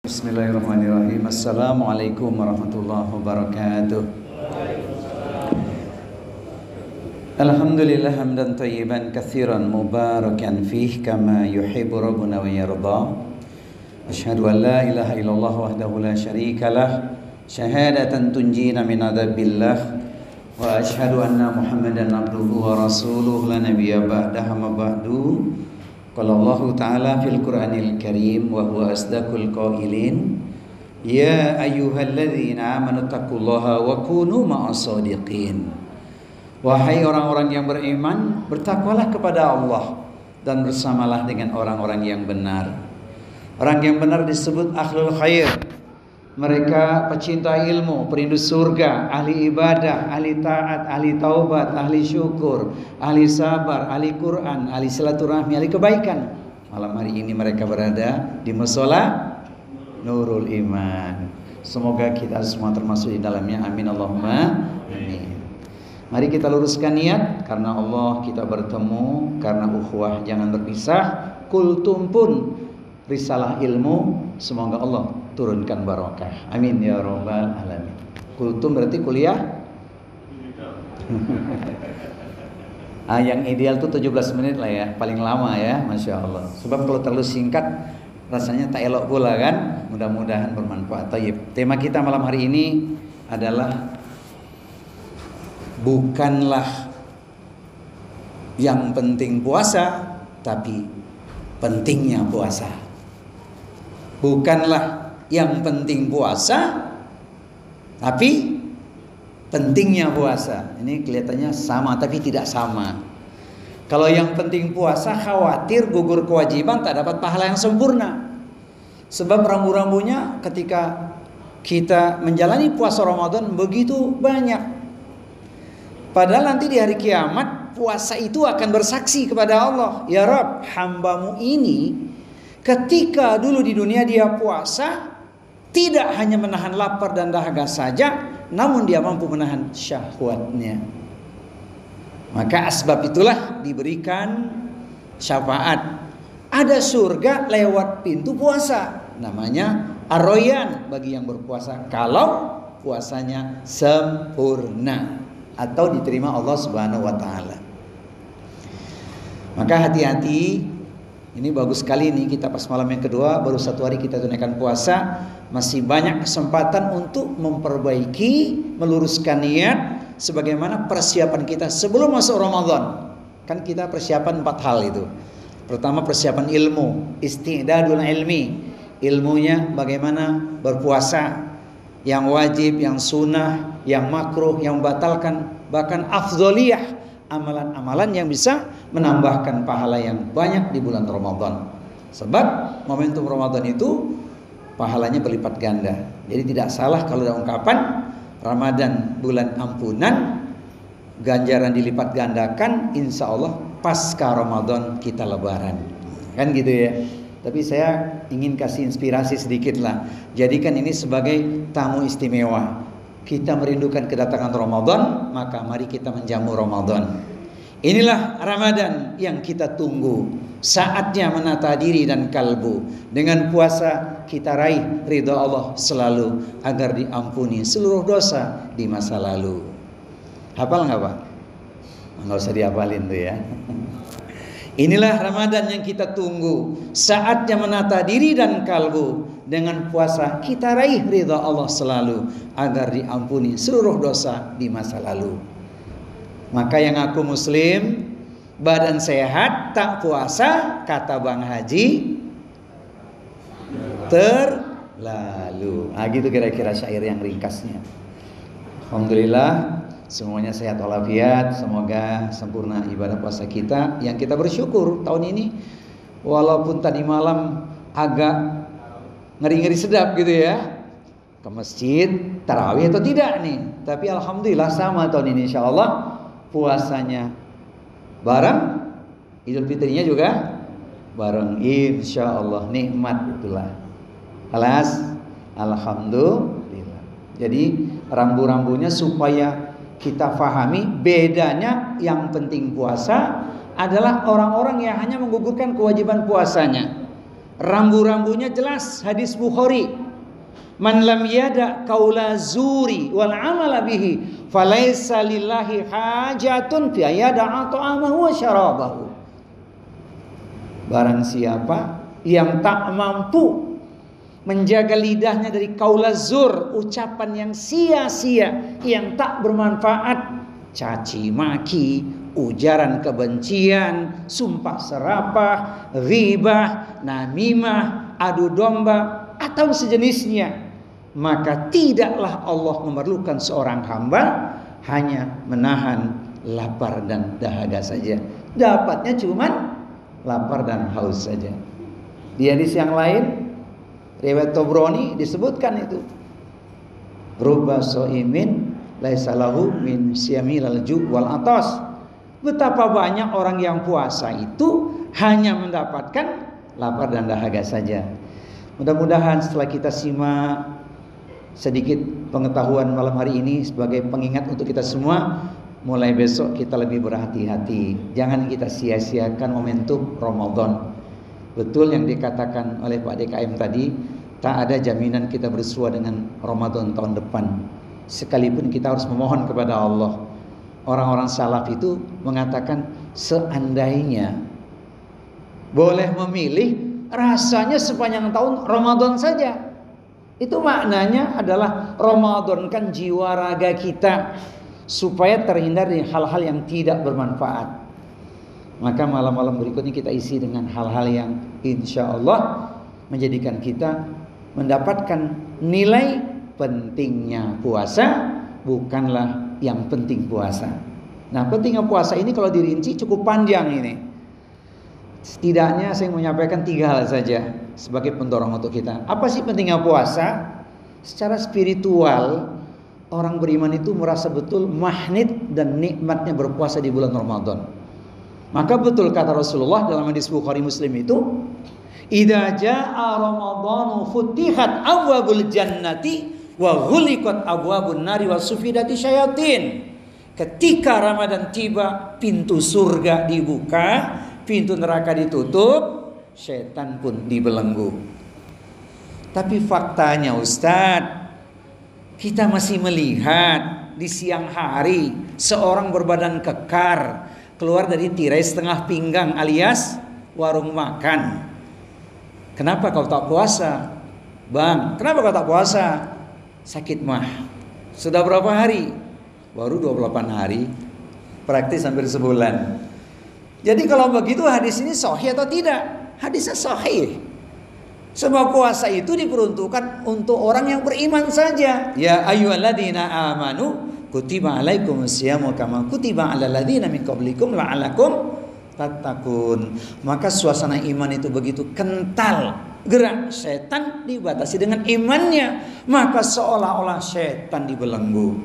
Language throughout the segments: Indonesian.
Bismillahirrahmanirrahim. Assalamualaikum warahmatullahi wabarakatuh. Alhamdulillah hamdan tayyiban katsiran mubarakan fih kama yuhibbu rabbuna wa yarda. Asyhadu an la ilaha illallah wahdahu la syarikalah syahadatan tunjina min adzabillah wa asyhadu anna Muhammadan abduhu wa rasuluhu la nabiyya ba'dahu ma ba'du. Qala Allah Ta'ala fil Qur'anil Karim wa huwa asdaqul qailin ya ayyuhalladzina amanu taqullaha wa kunu ma'as shadiqin. Wahai orang-orang yang beriman, bertakwalah kepada Allah dan bersamalah dengan orang-orang yang benar. Orang yang benar disebut ahlul khair. Mereka pecinta ilmu, perindu surga, ahli ibadah, ahli taat, ahli taubat, ahli syukur, ahli sabar, ahli Quran, ahli silaturahmi, ahli kebaikan. Malam hari ini mereka berada di mushola Nurul Iman. Semoga kita semua termasuk di dalamnya. Amin Allahumma amin. Mari kita luruskan niat karena Allah kita bertemu, karena ukhuwah jangan berpisah. Kultum pun risalah ilmu, semoga Allah turunkan barokah. Amin ya rabbal alamin. Kultum berarti kuliah. Yang ideal tuh 17 menit lah ya, paling lama ya, Masya Allah. Sebab kalau terlalu singkat rasanya tak elok pula kan. Mudah-mudahan bermanfaat. Tayyib. Tema kita malam hari ini adalah bukanlah yang penting puasa, tapi pentingnya puasa. Bukanlah yang penting puasa, tapi pentingnya puasa. Ini kelihatannya sama, tapi tidak sama. Kalau yang penting puasa, khawatir gugur kewajiban, tak dapat pahala yang sempurna. Sebab rambu-rambunya ketika kita menjalani puasa Ramadan begitu banyak. Padahal nanti di hari kiamat puasa itu akan bersaksi kepada Allah, ya Rabb, hambamu ini ketika dulu di dunia dia puasa, tidak hanya menahan lapar dan dahaga saja, namun dia mampu menahan syahwatnya. Maka asbab itulah diberikan syafaat. Ada surga lewat pintu puasa, namanya Ar-Rayyan bagi yang berpuasa, kalau puasanya sempurna atau diterima Allah Subhanahu wa taala. Maka hati-hati. Ini bagus sekali nih, kita pas malam yang kedua, baru 1 hari kita tunaikan puasa. Masih banyak kesempatan untuk memperbaiki, meluruskan niat, sebagaimana persiapan kita sebelum masuk Ramadan. Kan kita persiapan 4 hal itu. Pertama persiapan ilmu, istidadul ilmi. Ilmunya bagaimana berpuasa, yang wajib, yang sunnah, yang makruh, yang membatalkan, bahkan afdholiyah, amalan-amalan yang bisa menambahkan pahala yang banyak di bulan Ramadan. Sebab momentum Ramadan itu pahalanya berlipat ganda. Jadi tidak salah kalau ada ungkapan Ramadan bulan ampunan, ganjaran dilipat gandakan, insya Allah pasca Ramadan kita lebaran. Kan gitu ya. Tapi saya ingin kasih inspirasi sedikit lah. Jadikan ini sebagai tamu istimewa. Kita merindukan kedatangan Ramadan, maka mari kita menjamu Ramadan. Inilah Ramadan yang kita tunggu. Saatnya menata diri dan kalbu. Dengan puasa kita raih ridha Allah selalu, agar diampuni seluruh dosa di masa lalu. Hafal nggak Pak? Nggak usah dihafalin tuh ya. Inilah Ramadan yang kita tunggu. Saatnya menata diri dan kalbu. Dengan puasa kita raih ridha Allah selalu, agar diampuni seluruh dosa di masa lalu. Maka yang aku muslim, badan sehat, tak puasa, kata Bang Haji, terlalu. Gitu kira-kira syair yang ringkasnya. Alhamdulillah semuanya sehat walafiat. Semoga sempurna ibadah puasa kita, yang kita bersyukur tahun ini. Walaupun tadi malam agak ngeri-ngeri sedap gitu ya, ke masjid tarawih atau tidak nih, tapi alhamdulillah sama tahun ini insyaallah puasanya bareng, Idul Fitrinya juga bareng, insyaallah nikmat itulah. Alas, alhamdulillah. Jadi rambu-rambunya supaya kita fahami bedanya. Yang penting puasa adalah orang-orang yang hanya menggugurkan kewajiban puasanya. Rambu-rambunya jelas, hadis Bukhari. Man lam yada qaula zuri wal amala bihi falaisa lillahi hajatun fi yada'a ta'amahu wa syarabahu. Barang siapa yang tak mampu menjaga lidahnya dari qaula zur, ucapan yang sia-sia, yang tak bermanfaat, caci maki, ujaran kebencian, sumpah serapah, ghibah, namimah, adu domba atau sejenisnya, maka tidaklah Allah memerlukan seorang hamba hanya menahan lapar dan dahaga saja. Dapatnya cuman lapar dan haus saja. Di hadis yang lain riwayat Tabrani disebutkan itu, rubba shaimin laisa lahu min siyamil ju' wal atas. Betapa banyak orang yang puasa itu hanya mendapatkan lapar dan dahaga saja. Mudah-mudahan setelah kita simak sedikit pengetahuan malam hari ini sebagai pengingat untuk kita semua, mulai besok kita lebih berhati-hati. Jangan kita sia-siakan momentum Ramadan. Betul yang dikatakan oleh Pak DKM tadi, tak ada jaminan kita bersua dengan Ramadan tahun depan. Sekalipun kita harus memohon kepada Allah. Orang-orang salaf itu mengatakan, seandainya boleh memilih, rasanya sepanjang tahun Ramadan saja. Itu maknanya adalah Ramadankan jiwa raga kita supaya terhindar dari hal-hal yang tidak bermanfaat. Maka malam-malam berikutnya kita isi dengan hal-hal yang insya Allah menjadikan kita mendapatkan nilai pentingnya puasa, bukanlah yang penting puasa. Nah, pentingnya puasa ini kalau dirinci cukup panjang ini. Setidaknya saya menyampaikan 3 hal saja sebagai pendorong untuk kita. Apa sih pentingnya puasa? Secara spiritual, orang beriman itu merasa betul magnet dan nikmatnya berpuasa di bulan Ramadan. Maka betul kata Rasulullah dalam hadis Bukhari Muslim itu, idza jaa ramadhanu futihat abwabul jannati wa ghuliqat abwabun nari wa sufidati syayatin. Ketika Ramadan tiba, pintu surga dibuka, pintu neraka ditutup, setan pun dibelenggu. Tapi faktanya Ustadz, kita masih melihat di siang hari seorang berbadan kekar keluar dari tirai setengah pinggang alias warung makan. Kenapa kau tak puasa? Bang, kenapa kau tak puasa? Sakit mah. Sudah berapa hari? Baru 28 hari. Praktis hampir sebulan. Jadi kalau begitu hadis ini sahih atau tidak? Hadisnya sahih. Sebab puasa itu diperuntukkan untuk orang yang beriman saja. Ya ayyuhalladzina amanu kutiba alaikumusyamu kama kutiba alal ladzina min qablikum la'allakum tattaqun. Maka suasana iman itu begitu kental. Gerak setan dibatasi dengan imannya, maka seolah-olah setan dibelenggu.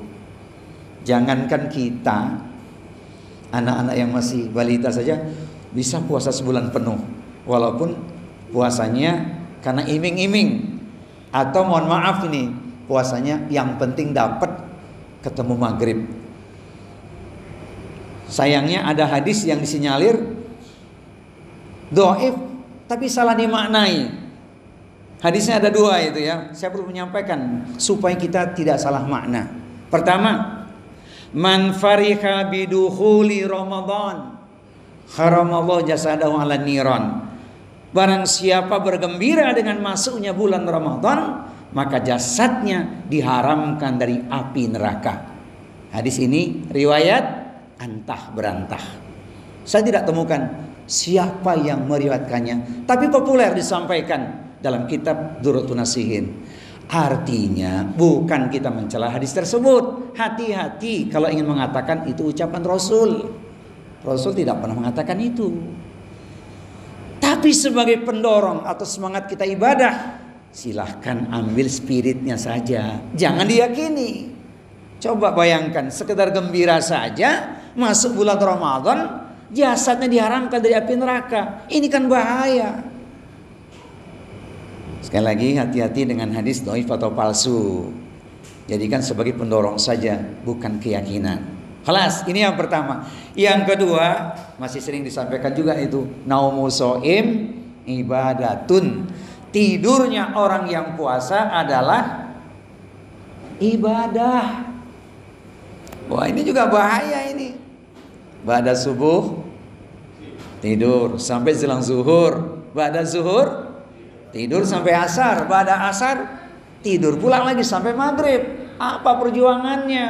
Jangankan kita, anak-anak yang masih balita saja bisa puasa sebulan penuh, walaupun puasanya karena iming-iming, atau mohon maaf ini puasanya yang penting dapat ketemu maghrib. Sayangnya ada hadis yang disinyalir dhaif tapi salah dimaknai. Hadisnya ada 2 itu ya. Saya perlu menyampaikan supaya kita tidak salah makna. Pertama, man fariha bidukhuli Ramadan haramallahu jasadahu ala niran. Barang siapa bergembira dengan masuknya bulan Ramadan, maka jasadnya diharamkan dari api neraka. Hadis ini riwayat antah berantah. Saya tidak temukan siapa yang meriwayatkannya, tapi populer disampaikan dalam kitab Durratun Nasihin. Artinya bukan kita mencela hadis tersebut. Hati-hati kalau ingin mengatakan itu ucapan Rasul. Rasul tidak pernah mengatakan itu. Tapi sebagai pendorong atau semangat kita ibadah, silahkan ambil spiritnya saja, jangan diyakini. Coba bayangkan, sekedar gembira saja masuk bulan Ramadan, jasadnya diharamkan dari api neraka. Ini kan bahaya. Sekali lagi, hati-hati dengan hadis dhaif atau palsu. Jadikan sebagai pendorong saja, bukan keyakinan. Kelas, ini yang pertama. Yang kedua, masih sering disampaikan juga itu naumu shaim ibadatun. Tidurnya orang yang puasa adalah ibadah. Wah, ini juga bahaya ini. Ba'da subuh tidur sampai jelang zuhur, ba'da zuhur tidur sampai asar, ba'da asar tidur pulang lagi sampai maghrib. Apa perjuangannya?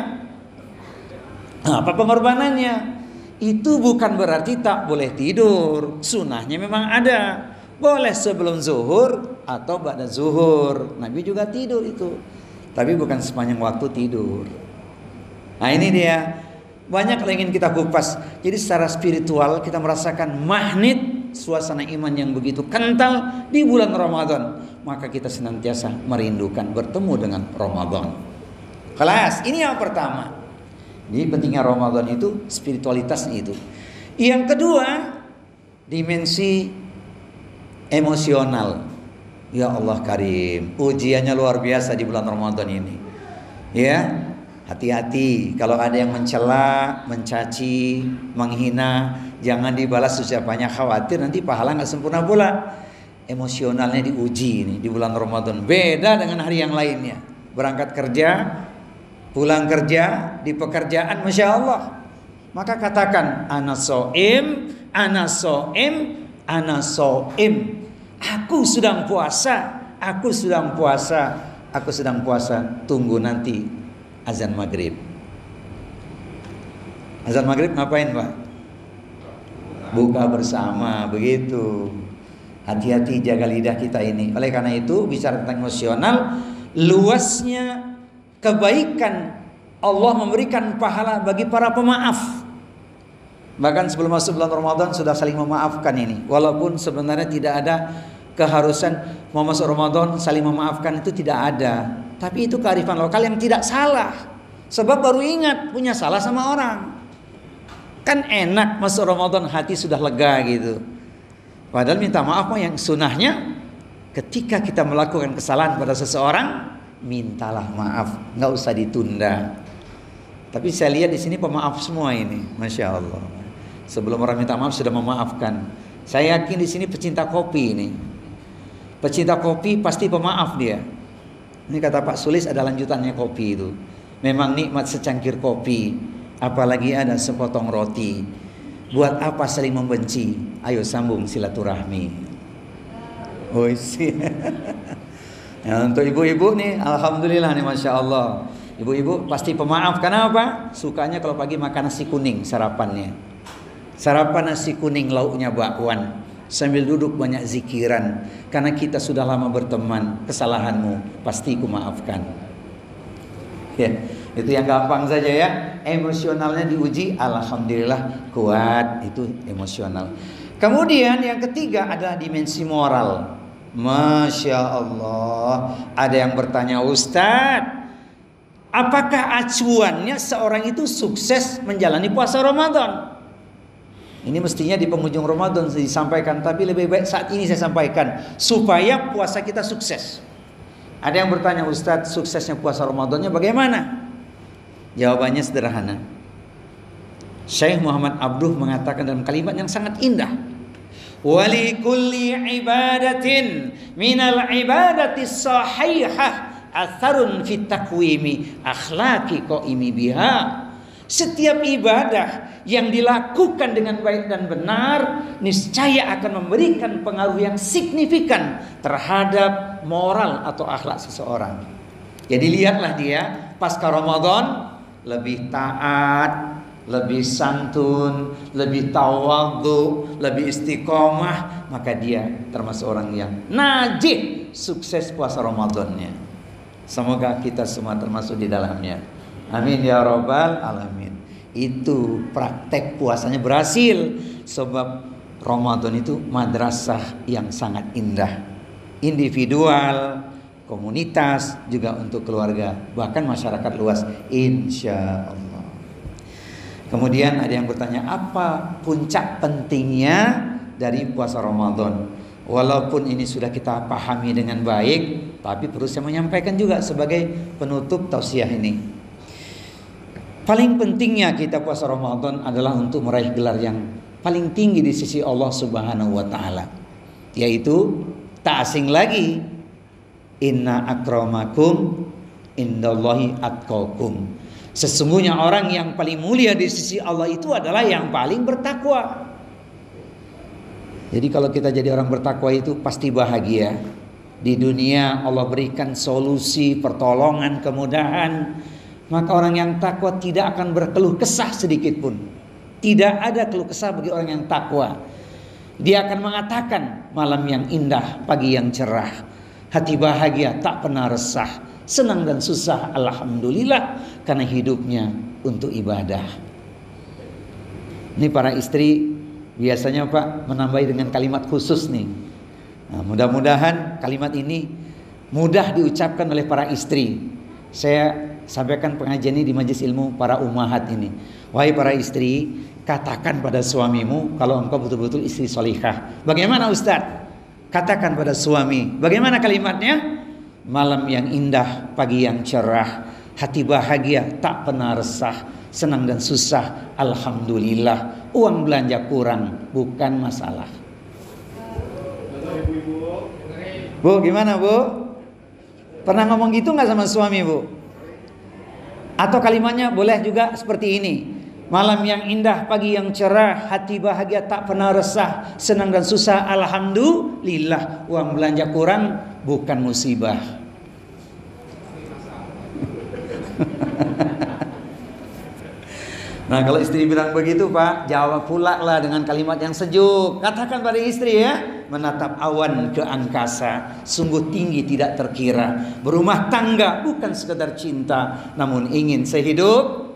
Apa pengorbanannya? Itu bukan berarti tak boleh tidur. Sunnahnya memang ada. Boleh sebelum zuhur atau ba'da zuhur. Nabi juga tidur itu. Tapi bukan sepanjang waktu tidur. Nah ini dia. Banyak yang ingin kita kupas. Jadi secara spiritual kita merasakan magnet suasana iman yang begitu kental di bulan Ramadan. Maka kita senantiasa merindukan bertemu dengan Ramadan. Kelas, ini yang pertama. Jadi pentingnya Ramadan itu spiritualitasnya itu. Yang kedua, dimensi emosional. Ya Allah Karim, ujiannya luar biasa di bulan Ramadan ini. Ya, hati-hati kalau ada yang mencela, mencaci, menghina, jangan dibalas ucapannya, khawatir nanti pahala nggak sempurna pula. Emosionalnya diuji ini di bulan Ramadan. Beda dengan hari yang lainnya. Berangkat kerja, pulang kerja, di pekerjaan, Masya Allah. Maka katakan, ana so'im, ana so'im, ana so'im. Aku sedang puasa, aku sedang puasa, aku sedang puasa. Tunggu nanti azan maghrib. Azan maghrib ngapain Pak? Buka bersama, begitu. Hati-hati jaga lidah kita ini. Oleh karena itu, bicara tentang emosional, luasnya kebaikan Allah memberikan pahala bagi para pemaaf. Bahkan sebelum masuk bulan Ramadan sudah saling memaafkan ini. Walaupun sebenarnya tidak ada keharusan mau masuk Ramadan saling memaafkan, itu tidak ada. Tapi itu kearifan lokal yang tidak salah. Sebab baru ingat punya salah sama orang. Kan enak masuk Ramadan hati sudah lega gitu. Padahal minta maaf yang sunnahnya ketika kita melakukan kesalahan pada seseorang, mintalah maaf, nggak usah ditunda. Tapi saya lihat di sini pemaaf semua ini, Masya Allah. Sebelum orang minta maaf sudah memaafkan. Saya yakin di sini pecinta kopi ini. Pecinta kopi pasti pemaaf dia. Ini kata Pak Sulis ada lanjutannya kopi itu. Memang nikmat secangkir kopi, apalagi ada sepotong roti. Buat apa saling membenci? Ayo sambung silaturahmi. Oh isi. Ya, untuk ibu-ibu nih, alhamdulillah nih, Masya Allah. Ibu-ibu pasti pemaaf. Kenapa? Sukanya kalau pagi makan nasi kuning sarapannya. Sarapan nasi kuning, lauknya bakwan, sambil duduk banyak zikiran. Karena kita sudah lama berteman, kesalahanmu pasti ku maafkan. Ya, itu yang gampang saja ya. Emosionalnya diuji, alhamdulillah kuat, itu emosional. Kemudian yang ketiga adalah dimensi moral. Masya Allah. Ada yang bertanya, Ustadz, apakah acuannya seorang itu sukses menjalani puasa Ramadan? Ini mestinya di penghujung Ramadan disampaikan, tapi lebih baik saat ini saya sampaikan supaya puasa kita sukses. Ada yang bertanya, Ustadz, suksesnya puasa Ramadannya bagaimana? Jawabannya sederhana. Syekh Muhammad Abduh mengatakan dalam kalimat yang sangat indah, wali kulli ibadatin minal ibadati sahihah atharun fit takwimi akhlaqi qaimi biha. Setiap ibadah yang dilakukan dengan baik dan benar niscaya akan memberikan pengaruh yang signifikan terhadap moral atau akhlak seseorang. Jadi lihatlah dia pasca Ramadan lebih taat, lebih santun, lebih tawadhu, lebih istiqomah, maka dia termasuk orang yang najih, sukses puasa Ramadannya. Semoga kita semua termasuk di dalamnya. Amin ya rabbal alamin. Itu praktek puasanya berhasil, sebab Ramadan itu madrasah yang sangat indah, individual, komunitas, juga untuk keluarga, bahkan masyarakat luas, insya Allah. Kemudian ada yang bertanya, apa puncak pentingnya dari puasa Ramadan? Walaupun ini sudah kita pahami dengan baik, tapi perlu saya menyampaikan juga sebagai penutup tausiah ini. Paling pentingnya kita puasa Ramadan adalah untuk meraih gelar yang paling tinggi di sisi Allah Subhanahu wa taala. yaitu tak asing lagi, inna akramakum indallahi atqakum. Sesungguhnya orang yang paling mulia di sisi Allah itu adalah yang paling bertakwa. Jadi kalau kita jadi orang bertakwa itu pasti bahagia. Di dunia Allah berikan solusi, pertolongan, kemudahan. Maka orang yang takwa tidak akan berkeluh kesah sedikit pun. Tidak ada keluh kesah bagi orang yang takwa. Dia akan mengatakan, malam yang indah, pagi yang cerah, hati bahagia, tak pernah resah, senang dan susah, alhamdulillah, karena hidupnya untuk ibadah. Ini para istri biasanya Pak menambahi dengan kalimat khusus nih. Nah, mudah-mudahan kalimat ini mudah diucapkan oleh para istri. Saya sampaikan pengajian ini di majelis ilmu para ummahat ini. Wahai para istri, katakan pada suamimu kalau engkau betul-betul istri solihah. Bagaimana Ustadz? Katakan pada suami. Bagaimana kalimatnya? Malam yang indah, pagi yang cerah, hati bahagia, tak pernah resah, senang dan susah, alhamdulillah. Uang belanja kurang, bukan masalah. Bu, gimana Bu? Pernah ngomong gitu nggak sama suami Bu? Atau kalimatnya boleh juga seperti ini. Malam yang indah, pagi yang cerah, hati bahagia, tak pernah resah, senang dan susah, alhamdulillah. Uang belanja kurang, bukan musibah. Nah kalau istri bilang begitu Pak, jawab pula lah dengan kalimat yang sejuk. Katakan pada istri ya, menatap awan ke angkasa, sungguh tinggi tidak terkira. Berumah tangga bukan sekedar cinta, namun ingin sehidup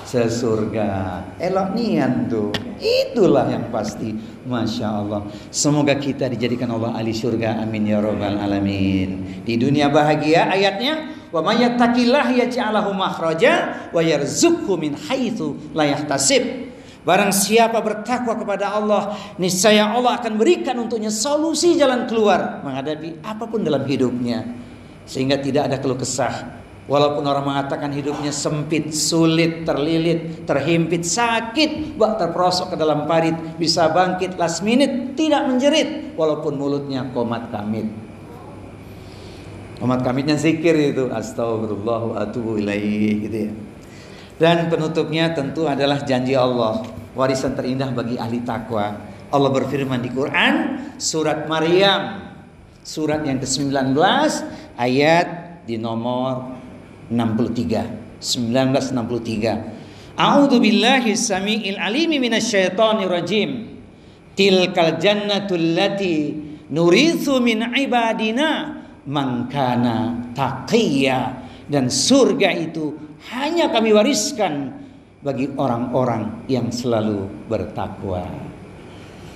sesurga. Elok nian tuh. Itulah yang pasti. Masya Allah. Semoga kita dijadikan Allah ahli surga. Amin ya rabbal alamin. Di dunia bahagia ayatnya, wa may yattaqillaha yaj'al lahu makhraja wa yarzuqhu min haitsu la yahtasib. Barang siapa bertakwa kepada Allah, niscaya Allah akan berikan untuknya solusi jalan keluar menghadapi apapun dalam hidupnya, sehingga tidak ada keluh kesah. Walaupun orang mengatakan hidupnya sempit, sulit, terlilit, terhimpit, sakit, bak terperosok ke dalam parit, bisa bangkit last minute, tidak menjerit, walaupun mulutnya qomat kamit. Qomat kamitnya zikir itu, astagfirullah wa atubu ilaih gitu ya. Dan penutupnya tentu adalah janji Allah, warisan terindah bagi ahli takwa. Allah berfirman di Quran, surat Maryam, surat yang ke-19, ayat di nomor 1963. A'udzu billahi samiil alimi minasyaitonir rajim. Tilkal jannatul lati nuritsu min ibadina man kana taqiyya. Dan surga itu hanya kami wariskan bagi orang-orang yang selalu bertakwa.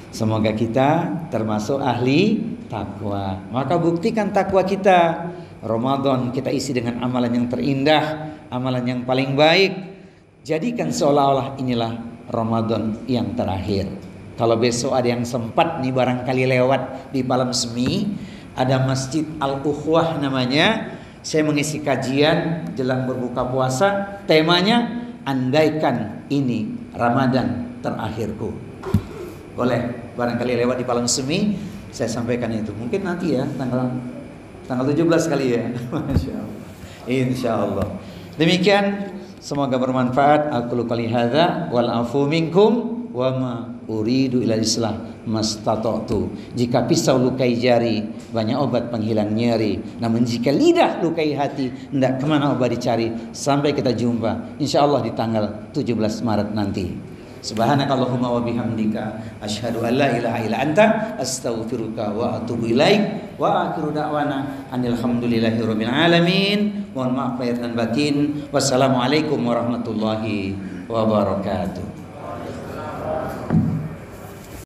Semoga kita termasuk ahli takwa. Maka buktikan takwa kita. Ramadan kita isi dengan amalan yang terindah, amalan yang paling baik. Jadikan seolah-olah inilah Ramadan yang terakhir. Kalau besok ada yang sempat nih barangkali lewat di Malam Semi, ada Masjid Al-Ukhwah namanya. Saya mengisi kajian jelang berbuka puasa. Temanya, andaikan ini Ramadan terakhirku. Boleh barangkali lewat di Malam Semi, saya sampaikan itu. Mungkin nanti ya tanggal 17 kali ya. Masya Allah. Insya Allah. Demikian, semoga bermanfaat. Aku qouli hadza wal afu minkum wa ma uridu ila islah mastata'tu. Jika pisau lukai jari, banyak obat penghilang nyeri. Namun jika lidah lukai hati, hendak kemana obat dicari. Sampai kita jumpa insya Allah di tanggal 17 Maret nanti. Subhanakallahumma wa bihamdika asyhadu an la ilaha illa anta astaghfiruka wa atubu ilaik. Wa akhiru da'wana anil hamdulillahirabbil alamin. Mohon maaf lahir dan batin. Wassalamualaikum warahmatullahi wabarakatuh.